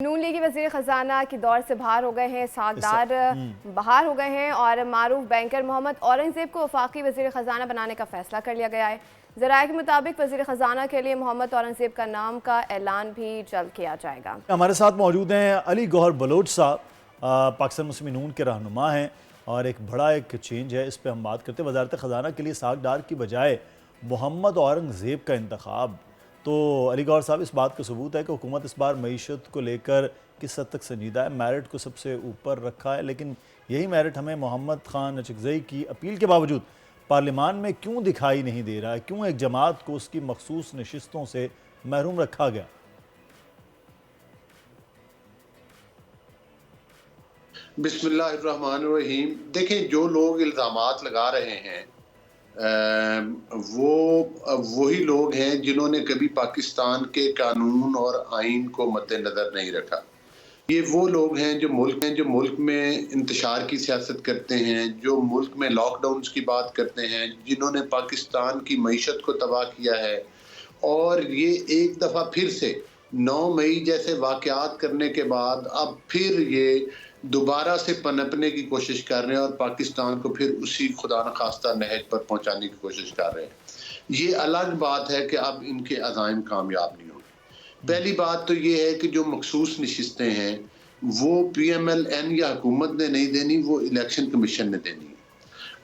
نون لیگی وزیر خزانہ کی دور سے باہر ہو گئے ہیں، ساغدار باہر ہو گئے ہیں اور معروف بینکر محمد اورنگزیب کو وفاقی وزیر خزانہ بنانے کا فیصلہ کر لیا گیا ہے۔ ذرائع کے مطابق وزیر خزانہ کے لیے محمد اورنگزیب کا نام کا اعلان بھی جلد کیا جائے گا۔ ہمارے ساتھ موجود ہیں علی گوہر بلوچ صاحب، پاکستان مسلم نون کے رہنما ہیں، اور ایک بڑا چینج ہے، اس پہ ہم بات کرتے ہیں۔ وزارت خزانہ کے لیے ساغدار کی بجائے محمد اورنگزیب کا انتخاب، تو علی گوہر صاحب اس بات کا ثبوت ہے کہ حکومت اس بار معیشت کو لے کر کس حد تک سنجیدہ ہے، میرٹ کو سب سے اوپر رکھا ہے، لیکن یہی میرٹ ہمیں محمد خان اچکزئی کی اپیل کے باوجود پارلیمان میں کیوں دکھائی نہیں دے رہا ہے؟ کیوں ایک جماعت کو اس کی مخصوص نشستوں سے محروم رکھا گیا؟ بسم اللہ الرحمن الرحیم۔ دیکھیں، جو لوگ الزامات لگا رہے ہیں وہی لوگ ہیں جنہوں نے کبھی پاکستان کے قانون اور آئین کو مد نظر نہیں رکھا۔ یہ وہ لوگ ہیں جو ملک میں انتشار کی سیاست کرتے ہیں، جو ملک میں لاک ڈاؤنز کی بات کرتے ہیں، جنہوں نے پاکستان کی معیشت کو تباہ کیا ہے، اور یہ ایک دفعہ پھر سے 9 مئی جیسے واقعات کرنے کے بعد اب پھر یہ دوبارہ سے پنپنے کی کوشش کر رہے ہیں اور پاکستان کو پھر اسی خدا نخواستہ نہج پر پہنچانے کی کوشش کر رہے ہیں۔ یہ الگ بات ہے کہ اب ان کے عزائم کامیاب نہیں ہوں گے۔ پہلی بات تو یہ ہے کہ جو مخصوص نشستیں ہیں وہ پی ایم ایل این یا حکومت نے نہیں دینی، وہ الیکشن کمیشن نے دینی ہے،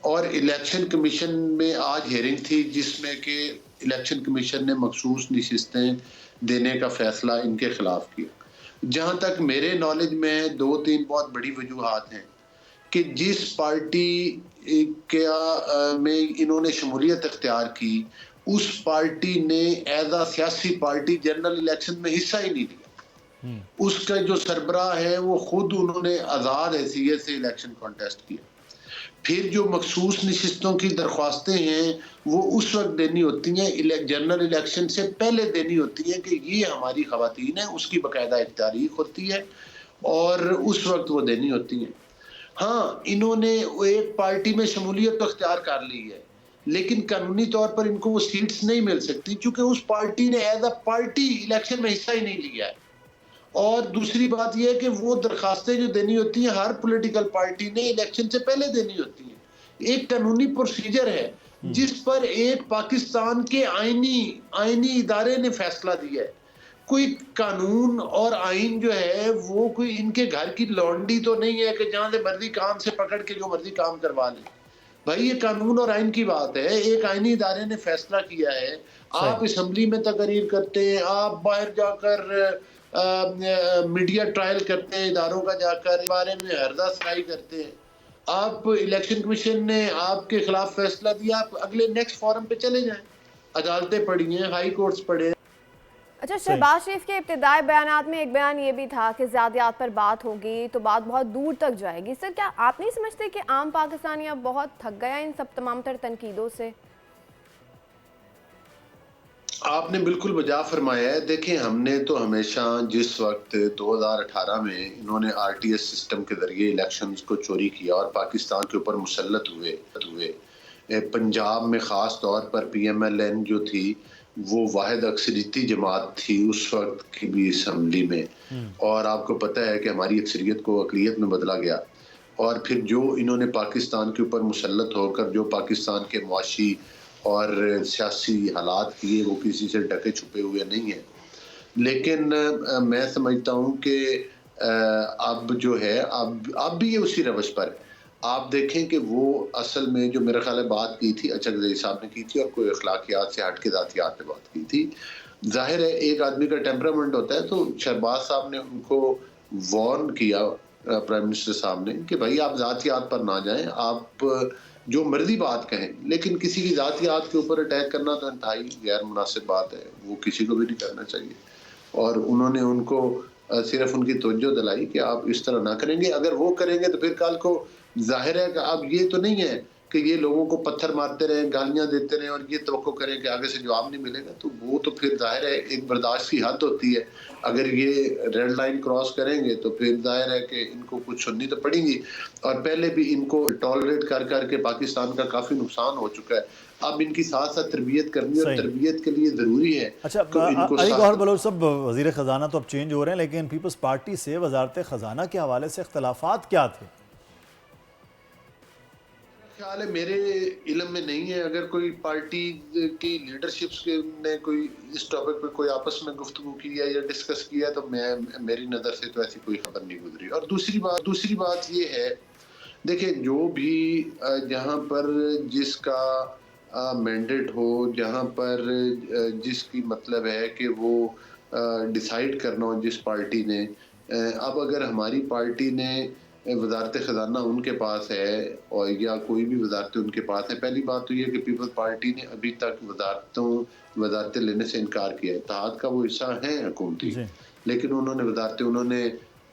اور الیکشن کمیشن میں آج ہیئرنگ تھی جس میں کہ الیکشن کمیشن نے مخصوص نشستیں دینے کا فیصلہ ان کے خلاف کیا۔ جہاں تک میرے نالج میں 2-3 بہت بڑی وجوہات ہیں کہ جس پارٹی میں انہوں نے شمولیت اختیار کی، اس پارٹی نے ایز اے سیاسی پارٹی جنرل الیکشن میں حصہ ہی نہیں لیا۔ اس کا جو سربراہ ہے وہ خود انہوں نے آزاد حیثیت سے الیکشن کانٹیسٹ کیا۔ پھر جو مخصوص نشستوں کی درخواستیں ہیں وہ اس وقت دینی ہوتی ہیں، جنرل الیکشن سے پہلے دینی ہوتی ہیں کہ یہ ہماری خواتین ہیں، اس کی باقاعدہ ایک تاریخ ہوتی ہے اور اس وقت وہ دینی ہوتی ہیں۔ ہاں، انہوں نے ایک پارٹی میں شمولیت اختیار کر لی ہے، لیکن قانونی طور پر ان کو وہ سیٹس نہیں مل سکتی کیونکہ اس پارٹی نے ایز اے پارٹی الیکشن میں حصہ ہی نہیں لیا ہے۔ اور دوسری بات یہ ہے کہ وہ درخواستیں جو دینی ہوتی ہیں ہر پولیٹیکل پارٹی نے الیکشن سے پہلے دینی ہوتی ہیں۔ ایک قانونی پروسیجر ہے جس پر ایک پاکستان کے آئینی ادارے نے فیصلہ دیا ہے۔ کوئی قانون اور آئین جو ہے وہ کوئی ان کے گھر کی لونڈی تو نہیں ہے کہ جہاں سے مرضی کام سے پکڑ کے جو مرضی کام کروا لیں۔ بھائی، یہ قانون اور آئین کی بات ہے، ایک آئینی ادارے نے فیصلہ کیا ہے۔ آپ اسمبلی میں تقریر کرتے ہیں، آپ باہر جا کر میڈیا ٹرائل کرتے ہیں، اداروں کا جا کر بارے میں ہردہ سرائی کرتے ہیں۔ آپ الیکشن کمیشن نے آپ کے خلاف فیصلہ دیا، آپ اگلے نیکسٹ فورم پہ چلے جائیں، عدالتیں پڑھی ہیں، ہائی کورٹس پڑھے ہیں۔ اچھا، شہباز شریف کے ابتدائی بیانات میں ایک بیان یہ بھی تھا کہ زیادتیات پر بات ہوگی تو بات بہت دور تک جائے گی۔ سر، کیا آپ نہیں سمجھتے کہ عام پاکستانی اب بہت تھک گیا ان سب تمام تر تنقیدوں سے؟ آپ نے بالکل بجا فرمایا ہے۔ دیکھیں، ہم نے تو ہمیشہ جس وقت 2018 میں انہوں نے آر ٹی ایس سسٹم کے ذریعے الیکشنز کو چوری کیا اور پاکستان کے اوپر مسلط ہوئے، پنجاب میں خاص طور پر پی ایم ایل این جو تھی وہ واحد اکثریتی جماعت تھی اس وقت کی بھی اسمبلی میں، اور آپ کو پتہ ہے کہ ہماری اکثریت کو اقلیت میں بدلا گیا، اور پھر جو انہوں نے پاکستان کے اوپر مسلط ہو کر جو پاکستان کے معاشی اور سیاسی حالات کیے وہ کسی سے ڈھکے چھپے ہوئے نہیں ہیں۔ لیکن میں سمجھتا ہوں کہ اب جو ہے اب بھی یہ اسی روش پر ہے۔ آپ دیکھیں کہ وہ اصل میں جو میرا خیال ہے بات کی تھی اچکزئی صاحب نے کی تھی اور کوئی اخلاقیات سے ہٹ کے ذاتیات پہ بات کی تھی۔ ظاہر ہے ایک آدمی کا ٹیمپرامنٹ ہوتا ہے، تو شہباز صاحب نے ان کو وارن کیا، پرائم منسٹر صاحب نے، کہ بھائی آپ ذاتیات پر نہ جائیں، آپ جو مرضی بات کہیں، لیکن کسی کی ذاتیات کے اوپر اٹیک کرنا تو انتہائی غیر مناسب بات ہے، وہ کسی کو بھی نہیں کرنا چاہیے۔ اور انہوں نے ان کو صرف ان کی توجہ دلائی کہ آپ اس طرح نہ کریں گے، اگر وہ کریں گے تو پھر کل کو ظاہر ہے کہ اب یہ تو نہیں ہے کہ یہ لوگوں کو پتھر مارتے رہیں، گالیاں دیتے رہیں اور یہ توقع کریں کہ آگے سے جواب نہیں ملے گا، تو وہ تو پھر ظاہر ہے ایک برداشت کی حد ہوتی ہے. اگر یہ ریڈ لائن کراس کریں گے تو پھر ظاہر ہے کہ ان کو کچھ سننی تو پڑیں گی. اور پہلے بھی ان کو ٹالریٹ کر کر کے پاکستان کا کافی نقصان ہو چکا ہے. اب ان کی ساتھ ساتھ تربیت کرنی اور تربیت کے لیے ضروری ہے. اچھا علی گوہر بلوچ صاحب، وزیر خزانہ تو اب چینج ہو رہے ہیں، لیکن پیپلز پارٹی سے وزارت خزانہ کے حوالے سے اختلافات کیا تھے؟ خیال ہے میرے علم میں نہیں ہے. اگر کوئی پارٹی کی لیڈرشپس نے کوئی اس ٹاپک پہ کوئی آپس میں گفتگو کی ہے یا ڈسکس کیا تو میری نظر سے تو ایسی کوئی خبر نہیں گزری. اور دوسری بات یہ ہے، دیکھیں جو بھی جہاں پر جس کا مینڈیٹ ہو، جہاں پر جس کی مطلب ہے کہ وہ ڈیسائیڈ کرنا ہو جس پارٹی نے، اب اگر ہماری پارٹی نے وزارت خزانہ ان کے پاس ہے اور یا کوئی بھی وزارتیں ان کے پاس ہے، پہلی بات تو یہ کہ پیپلز پارٹی نے ابھی تک وزارتیں لینے سے انکار کیا. اتحاد کا وہ حصہ ہیں حکومتی، لیکن انہوں نے وزارتیں، انہوں نے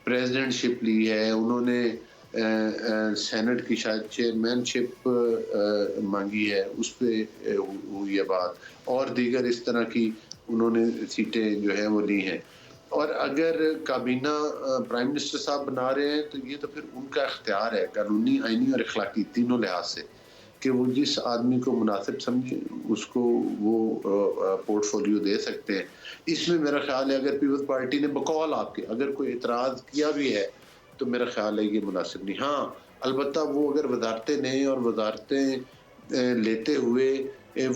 پریزیڈنٹ شپ لی ہے، انہوں نے سینٹ کی شاید چیئرمین شپ مانگی ہے، اس پہ ہوئی ہے بات، اور دیگر اس طرح کی انہوں نے سیٹیں جو ہیں وہ لی ہیں. اور اگر کابینہ پرائم منسٹر صاحب بنا رہے ہیں تو یہ تو پھر ان کا اختیار ہے، قانونی، آئینی اور اخلاقی تینوں لحاظ سے، کہ وہ جس آدمی کو مناسب سمجھے اس کو وہ پورٹ فولیو دے سکتے ہیں. اس میں میرا خیال ہے اگر پیپلز پارٹی نے بقول آپ کے اگر کوئی اعتراض کیا بھی ہے تو میرا خیال ہے یہ مناسب نہیں. ہاں البتہ وہ اگر وزارتیں لیں اور وزارتیں لیتے ہوئے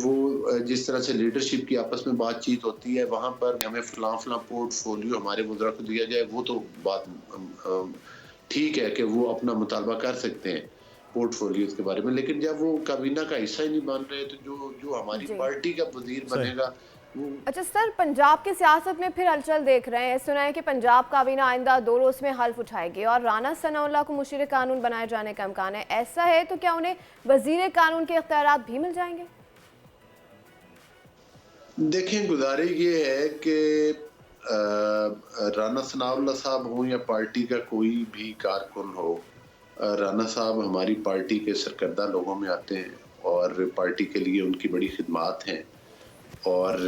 وہ جس طرح سے لیڈرشپ کی آپس میں بات چیت ہوتی ہے، وہاں پر ہمیں فلاں پورٹ فولیو ہمارے وزراء کو دیا جائے، وہ تو بات ٹھیک ہے کہ وہ اپنا مطالبہ کر سکتے ہیں پورٹ فولیوز کے بارے میں. لیکن جب وہ کابینہ کا حصہ ہی نہیں بن رہے تو جو ہماری پارٹی کا وزیر بنے گا. اچھا سر، پنجاب کی سیاست میں پھر ہلچل دیکھ رہے ہیں. سنا ہے کہ پنجاب کابینہ آئندہ 2 روز میں حلف اٹھائے گی اور رانا ثناء اللہ کو مشیر قانون بنائے جانے کا امکان ہے. ایسا ہے تو کیا انہیں وزیر قانون کے اختیارات بھی مل جائیں گے؟ دیکھیں گزارش یہ ہے کہ رانا ثناء اللہ صاحب ہوں یا پارٹی کا کوئی بھی کارکن ہو، رانا صاحب ہماری پارٹی کے سرکردہ لوگوں میں آتے ہیں اور پارٹی کے لیے ان کی بڑی خدمات ہیں، اور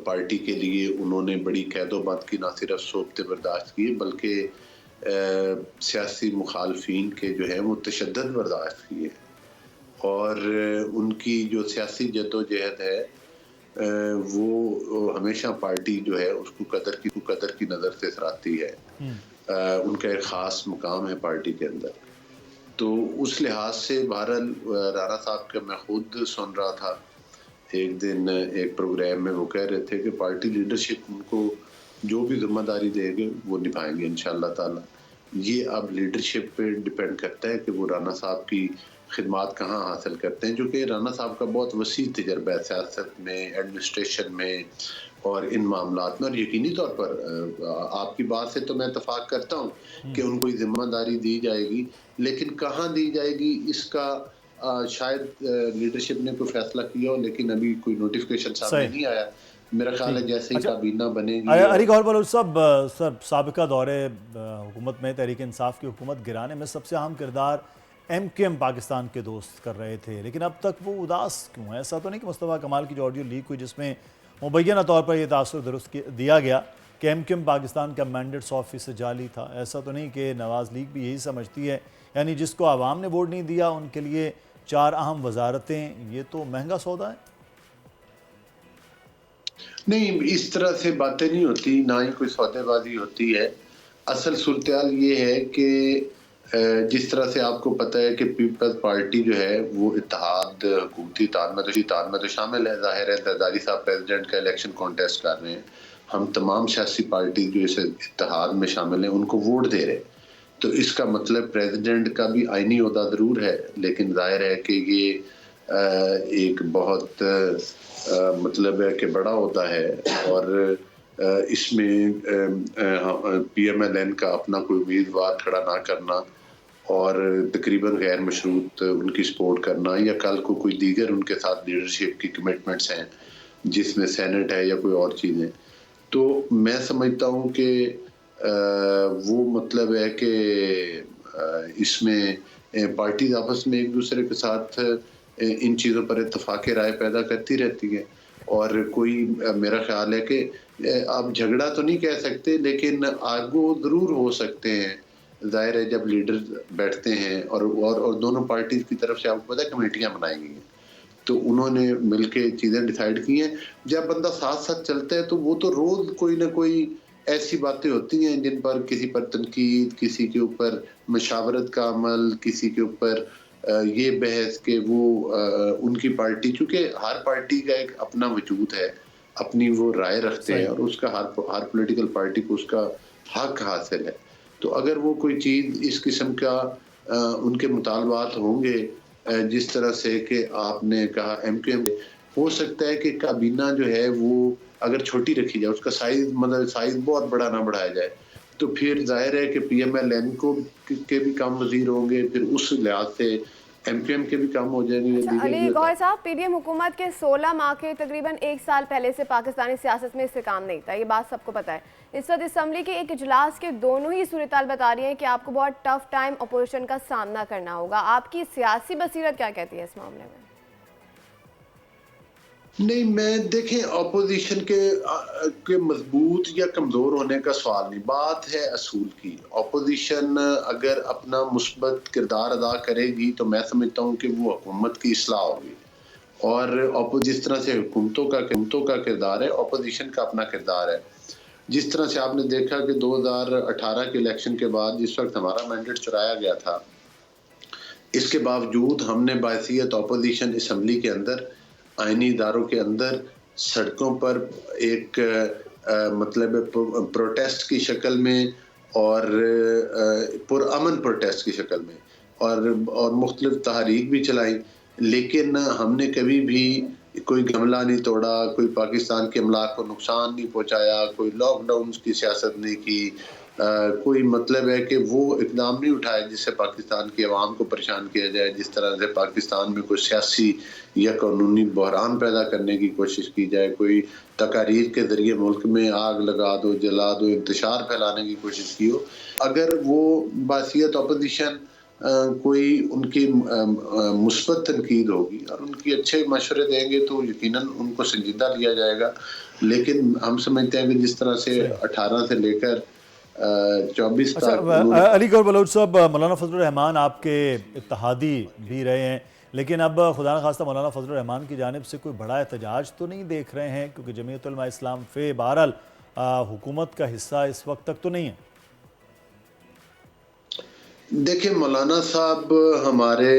پارٹی کے لیے انہوں نے بڑی قید و بند کی نہ صرف صحبتیں برداشت کی بلکہ سیاسی مخالفین کے جو ہے وہ تشدد برداشت کیے، اور ان کی جو سیاسی جدوجہد ہے وہ ہمیشہ پارٹی جو ہے اس کو قدر کی نظر سے سراہتی ہے. ان کا ایک خاص مقام ہے پارٹی کے اندر. تو اس لحاظ سے بہرحال رانا صاحب کا میں خود سن رہا تھا ایک دن ایک پروگرام میں، وہ کہہ رہے تھے کہ پارٹی لیڈرشپ ان کو جو بھی ذمہ داری دے گے وہ نبھائیں گے انشاءاللہ تعالی. یہ اب لیڈرشپ پہ ڈیپینڈ کرتا ہے کہ وہ رانا صاحب کی خدمات کہاں حاصل کرتے ہیں، جو کہ رانا صاحب کا بہت وسیع تجربہ ہے سیاست میں، ایڈمنسٹریشن میں اور ان معاملات میں. اور یقینی طور پر آپ کی بات سے تو میں اتفاق کرتا ہوں کہ ان کو ذمہ داری دی جائے گی، لیکن کہاں دی جائے گی اس کا شاید لیڈرشپ نے کوئی فیصلہ کیا ہو، لیکن ابھی کوئی نوٹیفیکیشن سامنے نہیں آیا. میرا خیال ہے جیسے ہی کابینہ بنے گی. علی گوہر بلوچ صاحب، سابقہ دور حکومت میں تحریک انصاف کی حکومت گرانے میں سب سے اہم کردار ایم کیو ایم پاکستان کے دوست کر رہے تھے، لیکن اب تک وہ اداس کیوں ہے؟ ایسا تو نہیں کہ مصطفیٰ کمال کی جو آڈیو لیک ہوئی جس میں مبینہ طور پر یہ تاثر درست دیا گیا کہ ایم کیو ایم پاکستان کا مینڈیٹ 100% جعلی تھا، ایسا تو نہیں کہ نواز لیگ بھی یہی سمجھتی ہے؟ یعنی جس کو عوام نے ووٹ نہیں دیا ان کے لیے 4 اہم وزارتیں، یہ تو مہنگا سودا ہے؟ نہیں، اس طرح سے باتیں نہیں ہوتی، نہ ہی کوئی سودے بازی ہوتی ہے. اصل صورتحال یہ ہے کہ جس طرح سے آپ کو پتہ ہے کہ پیپلز پارٹی جو ہے وہ اتحاد، حکومتی اتحاد میں تو شامل ہے. ظاہر ہے زرداری صاحب پریزیڈنٹ کا الیکشن کانٹیسٹ کر رہے ہیں، ہم تمام سیاسی پارٹی جو اس اتحاد میں شامل ہیں ان کو ووٹ دے رہے، تو اس کا مطلب پریزیڈنٹ کا بھی آئینی عہدہ ضرور ہے، لیکن ظاہر ہے کہ یہ ایک بہت مطلب ہے کہ بڑا عہدہ ہے، اور اس میں پی ایم ایل این کا اپنا کوئی امیدوار کھڑا نہ کرنا اور تقریباً غیر مشروط ان کی سپورٹ کرنا، یا کل کو کوئی دیگر ان کے ساتھ لیڈرشپ کی کمٹمنٹس ہیں جس میں سینٹ ہے یا کوئی اور چیزیں، تو میں سمجھتا ہوں کہ وہ مطلب ہے کہ اس میں پارٹیز آپس میں ایک دوسرے کے ساتھ ان چیزوں پر اتفاق رائے پیدا کرتی رہتی ہیں، اور کوئی میرا خیال ہے کہ آپ جھگڑا تو نہیں کہہ سکتے لیکن آرگو ضرور ہو سکتے ہیں. ظاہر ہے جب لیڈر بیٹھتے ہیں اور دونوں پارٹیز کی طرف سے آپ کو پتہ ہے کمیٹیاں بنائی گئی ہیں، تو انہوں نے مل کے چیزیں ڈیسائیڈ کی ہیں. جب بندہ ساتھ ساتھ چلتا ہے تو وہ تو روز کوئی نہ کوئی ایسی باتیں ہوتی ہیں جن پر کسی پر تنقید، کسی کے اوپر مشاورت کا عمل، کسی کے اوپر یہ بحث کہ وہ ان کی پارٹی، چونکہ ہر پارٹی کا ایک اپنا وجود ہے، اپنی وہ رائے رکھتے ہیں اور اس کا ہر پولیٹیکل پارٹی کو اس کا حق حاصل ہے. تو اگر وہ کوئی چیز اس قسم کا ان کے مطالبات ہوں گے جس طرح سے کہ آپ نے کہا ایم کیو ایم، ہو سکتا ہے کہ کابینہ جو ہے وہ اگر چھوٹی رکھی جائے، اس کا سائز بہت بڑا نہ بڑھایا جائے، تو پھر ظاہر ہے کہ پی ایم ایل این کو کے بھی کم وزیر ہوں گے، پھر اس لحاظ سے ایم کیو ایم کے بھی کم ہو جائیں گے. علی گوہر صاحب، پی ڈی ایم حکومت کے 16 ماہ کے تقریباً 1 سال پہلے سے پاکستانی سیاست میں استحکام نہیں تھا، یہ بات سب کو پتہ ہے. اس وقت اسمبلی کے ایک اجلاس کے دونوں ہی صورتحال بتا رہی ہیں کہ آپ کو بہت ٹف ٹائم اپوزیشن کا سامنا کرنا ہوگا. آپ کی سیاسی بصیرت کیا کہتی ہے اس معاملے میں؟ نہیں، میں دیکھیں اپوزیشن کے مضبوط یا کمزور ہونے کا سوال نہیں، بات ہے اصول کی. اپوزیشن اگر اپنا مثبت کردار ادا کرے گی تو میں سمجھتا ہوں کہ وہ حکومت کی اصلاح ہوگی، اور جس طرح سے حکومتوں کا کردار ہے، اپوزیشن کا اپنا کردار ہے. جس طرح سے آپ نے دیکھا کہ 2018 کے الیکشن کے بعد جس وقت ہمارا مینڈیٹ چرایا گیا تھا، اس کے باوجود ہم نے باحثیت اپوزیشن اسمبلی کے اندر، آئینی اداروں کے اندر، سڑکوں پر ایک مطلب پروٹیسٹ کی شکل میں اور پرامن پروٹیسٹ کی شکل میں اور مختلف تحریک بھی چلائی، لیکن ہم نے کبھی بھی کوئی گملہ نہیں توڑا، کوئی پاکستان کے املاک کو نقصان نہیں پہنچایا، کوئی لاک ڈاؤنز کی سیاست نہیں کی، کوئی مطلب ہے کہ وہ اقدام نہیں اٹھائے جس سے پاکستان کی عوام کو پریشان کیا جائے، جس طرح سے پاکستان میں کوئی سیاسی یا قانونی بحران پیدا کرنے کی کوشش کی جائے، کوئی تقاریر کے ذریعے ملک میں آگ لگا دو، جلا دو، انتشار پھیلانے کی کوشش کی ہو. اگر وہ باحثیت اپوزیشن کوئی ان کی مثبت تنقید ہوگی اور ان کی اچھے مشورے دیں گے تو یقیناً ان کو سنجیدہ لیا جائے گا. لیکن ہم سمجھتے ہیں کہ جس طرح سے 18 سے لے کر 24 تک. علی گوہر بلوچ صاحب، مولانا فضل الرحمان آپ کے اتحادی بھی رہے ہیں، لیکن اب خدا نخواستہ مولانا فضل الرحمان کی جانب سے کوئی بڑا احتجاج تو نہیں دیکھ رہے ہیں، کیونکہ جمعیت علماء اسلام بہرحال حکومت کا حصہ اس وقت تک تو نہیں ہے. دیکھیں، مولانا صاحب ہمارے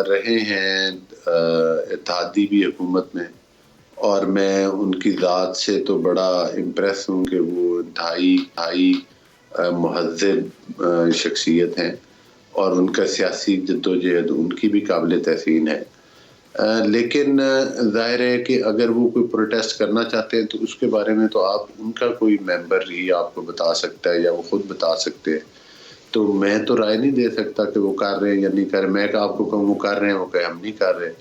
رہے ہیں اتحادی بھی حکومت میں، اور میں ان کی ذات سے تو بڑا امپریس ہوں کہ وہ انتہائی مہذب شخصیت ہیں، اور ان کا سیاسی جدوجہد ان کی بھی قابل تحسین ہے. لیکن ظاہر ہے کہ اگر وہ کوئی پروٹیسٹ کرنا چاہتے ہیں تو اس کے بارے میں تو آپ ان کا کوئی ممبر ہی آپ کو بتا سکتا ہے یا وہ خود بتا سکتے ہیں. تو میں تو رائے نہیں دے سکتا کہ وہ کر رہے ہیں یا نہیں کر رہے. میں کہ آپ کو کہوں وہ کر رہے ہیں، وہ کہ ہم نہیں کر رہے.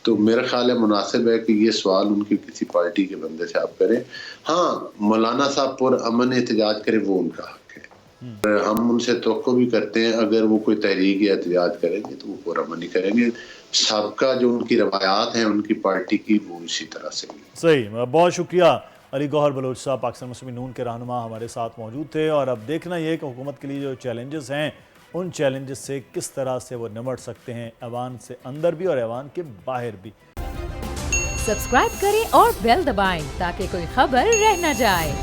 تو میرا خیال ہے مناسب ہے کہ یہ سوال ان کی کسی پارٹی کے بندے سے آپ کریں. ہاں، مولانا صاحب پر امن احتجاج کریں، وہ ان کا حق ہے. ہم ان سے توقع بھی کرتے ہیں اگر وہ کوئی تحریک یا احتجاج کریں گے تو وہ پر امن ہی کریں گے. سابقہ جو ان کی روایات ہیں ان کی پارٹی کی، وہ اسی طرح سے. صحیح، بہت شکریہ. علی گوہر بلوچ صاحب پاکستان مسلم نون کے رہنما ہمارے ساتھ موجود تھے، اور اب دیکھنا یہ کہ حکومت کے لیے جو چیلنجز ہیں ان چیلنجز سے کس طرح سے وہ نمٹ سکتے ہیں، ایوان سے اندر بھی اور ایوان کے باہر بھی. سبسکرائب کریں اور بیل دبائیں تاکہ کوئی خبر رہ نہ جائے.